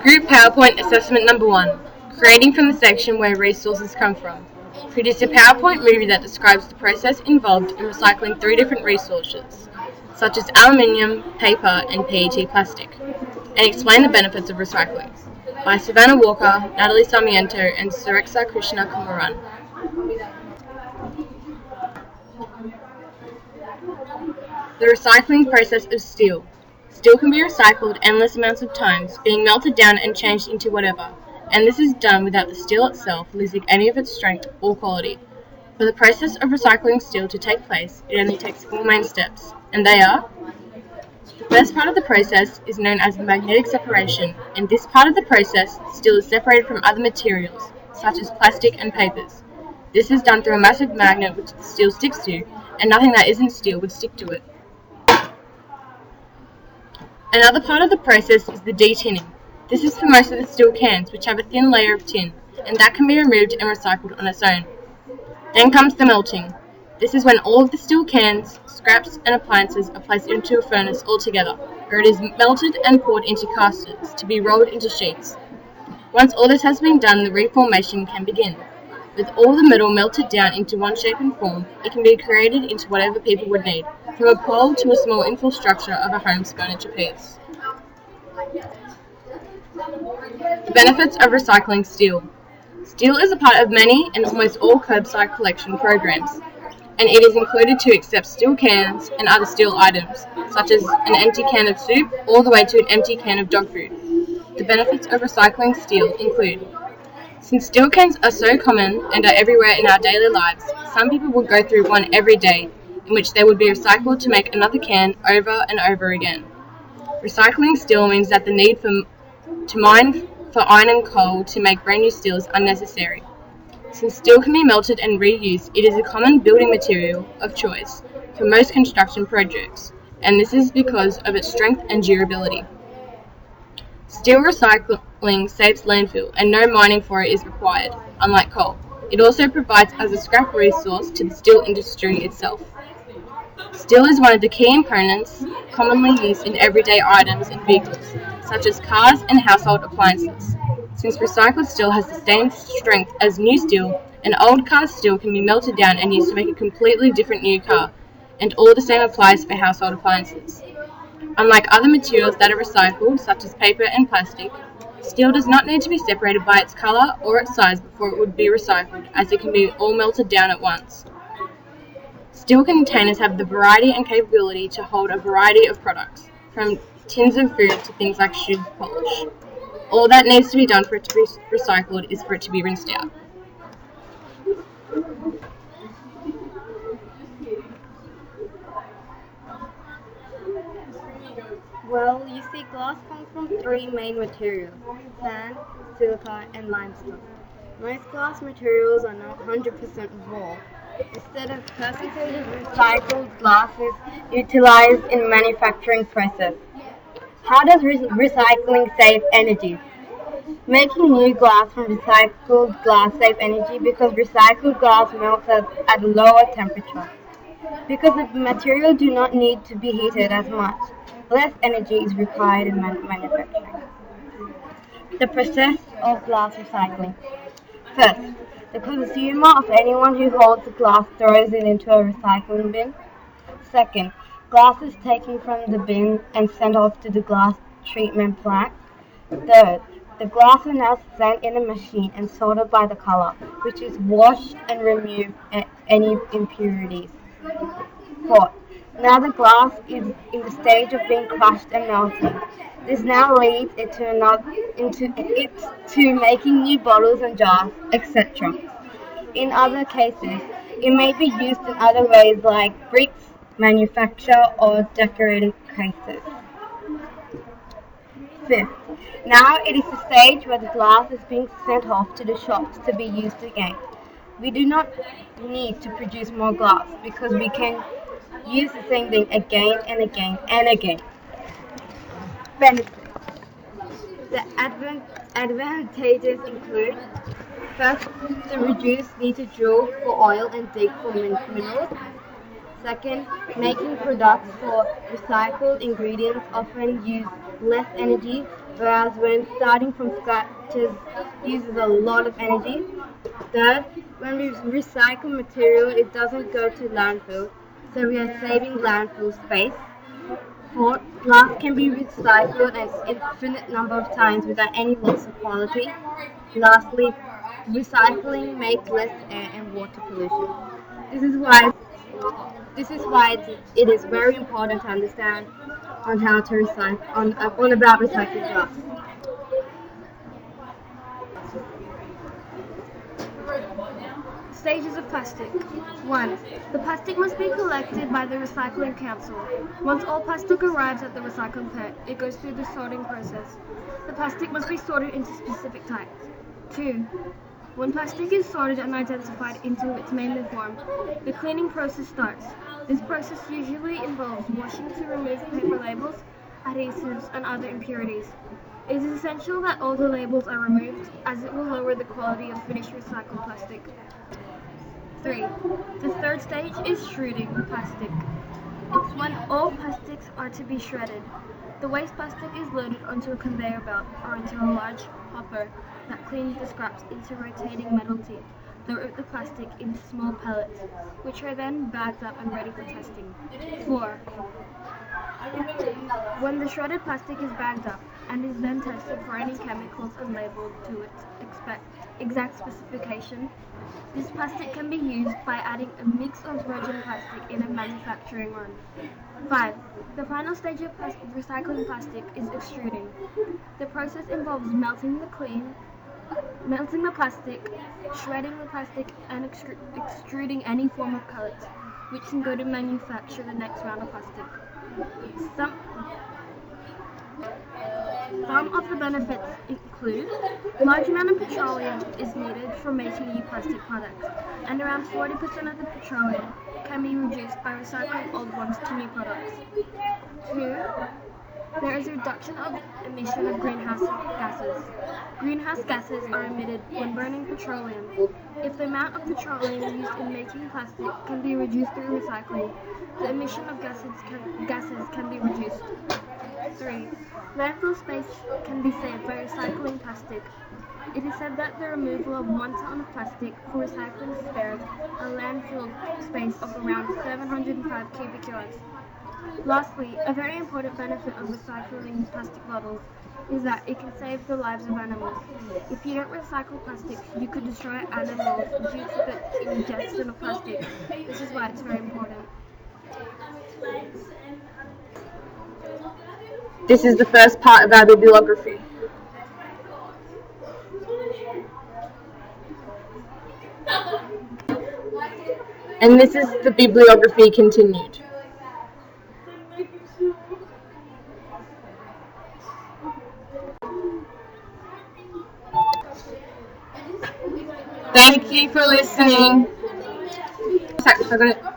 Group PowerPoint Assessment Number 1. Creating from the section where resources come from. Produce a PowerPoint movie that describes the process involved in recycling 3 different resources, such as aluminium, paper, and PET plastic, and explain the benefits of recycling. By Savannah Walker, Natalie Sarmiento, and Sarexa Krishna Kumaran. The recycling process of steel. Steel can be recycled endless amounts of times, being melted down and changed into whatever, and this is done without the steel itself losing any of its strength or quality. For the process of recycling steel to take place, it only takes 4 main steps, and they are: the first part of the process is known as magnetic separation. In this part of the process, steel is separated from other materials, such as plastic and papers. This is done through a massive magnet which the steel sticks to, and nothing that isn't steel would stick to it. Another part of the process is the detinning. This is for most of the steel cans, which have a thin layer of tin, and that can be removed and recycled on its own. Then comes the melting. This is when all of the steel cans, scraps, and appliances are placed into a furnace all together, where it is melted and poured into casters to be rolled into sheets. Once all this has been done, the reformation can begin. With all the metal melted down into one shape and form, it can be created into whatever people would need, from a pole to a small infrastructure of a home's furniture piece. The benefits of recycling steel. Steel is a part of many and almost all curbside collection programs, and it is included to accept steel cans and other steel items, such as an empty can of soup all the way to an empty can of dog food. The benefits of recycling steel include: since steel cans are so common and are everywhere in our daily lives, some people will go through one every day, in which they would be recycled to make another can over and over again. Recycling steel means that the need to mine for iron and coal to make brand new steel is unnecessary. Since steel can be melted and reused, it is a common building material of choice for most construction projects, and this is because of its strength and durability. Steel recycling saves landfill, and no mining for it is required, unlike coal. It also provides as a scrap resource to the steel industry itself. Steel is one of the key components commonly used in everyday items and vehicles, such as cars and household appliances. Since recycled steel has the same strength as new steel, an old car's steel can be melted down and used to make a completely different new car, and all the same applies for household appliances. Unlike other materials that are recycled, such as paper and plastic, steel does not need to be separated by its color or its size before it would be recycled, as it can be all melted down at once. Steel containers have the variety and capability to hold a variety of products, from tins of food to things like shoe polish. All that needs to be done for it to be recycled is for it to be rinsed out. Well, you see, glass comes from 3 main materials: sand, silica, and limestone. Most glass materials are not 100% raw. Instead of concentrated recycled glass is utilized in manufacturing process. How does recycling save energy? Making new glass from recycled glass saves energy because recycled glass melts at a lower temperature. Because the material do not need to be heated as much, less energy is required in manufacturing. The process of glass recycling. First, the consumer of anyone who holds the glass throws it into a recycling bin. Second, glass is taken from the bin and sent off to the glass treatment plant. Third, the glass is now sent in a machine and sorted by the color, which is washed and remove any impurities. Fourth, now the glass is in the stage of being crushed and melting. This now leads it to making new bottles and jars, etc. In other cases, it may be used in other ways like bricks, manufacture, or decorating cases. Fifth, now it is the stage where the glass is being sent off to the shops to be used again. We do not need to produce more glass because we can use the same thing again and again and again. Benefits. The advantages include: first, to reduce need to drill for oil and dig for minerals. Second, making products for recycled ingredients often use less energy whereas when starting from scratch uses a lot of energy. Third, when we recycle material, it doesn't go to landfill, so we are saving landfill space. Fourth, glass can be recycled an infinite number of times without any loss of quality. Lastly, recycling makes less air and water pollution. This is why it is very important to understand on how to recycle on about recycled glass. Stages of plastic. 1. The plastic must be collected by the Recycling Council. Once all plastic arrives at the recycling pit, it goes through the sorting process. The plastic must be sorted into specific types. 2. When plastic is sorted and identified into its mainly form, the cleaning process starts. This process usually involves washing to remove paper labels, adhesives, and other impurities. It is essential that all the labels are removed, as it will lower the quality of finished recycled plastic. 3. The third stage is shredding the plastic. It's when all plastics are to be shredded. The waste plastic is loaded onto a conveyor belt or into a large hopper that cleans the scraps into rotating metal teeth that route the plastic into small pellets, which are then bagged up and ready for testing. 4. When the shredded plastic is bagged up and is then tested for any chemicals and labeled to its exact specification, this plastic can be used by adding a mix of virgin plastic in a manufacturing run. 5. The final stage of recycling plastic is extruding. The process involves melting the plastic, shredding the plastic, and extruding any form of pellets, which can go to manufacture the next round of plastic. Some of the benefits include large amount of petroleum is needed for making new plastic products, and around 40% of the petroleum can be reduced by recycling old ones to new products. 2. There is a reduction of emission of greenhouse gases. Greenhouse gases are emitted when burning petroleum. If the amount of petroleum used in making plastic can be reduced through recycling, the emission of gases can be reduced. 3. Landfill space can be saved by recycling plastic. It is said that the removal of 1 ton of plastic for recycling spares a landfill space of around 705 cubic yards. Lastly, a very important benefit of recycling plastic bottles is that it can save the lives of animals. If you don't recycle plastic, you could destroy animals due to the ingestion of plastic. This is why it's very important. This is the first part of our bibliography. And this is the bibliography continued. Thank you for listening. I got it.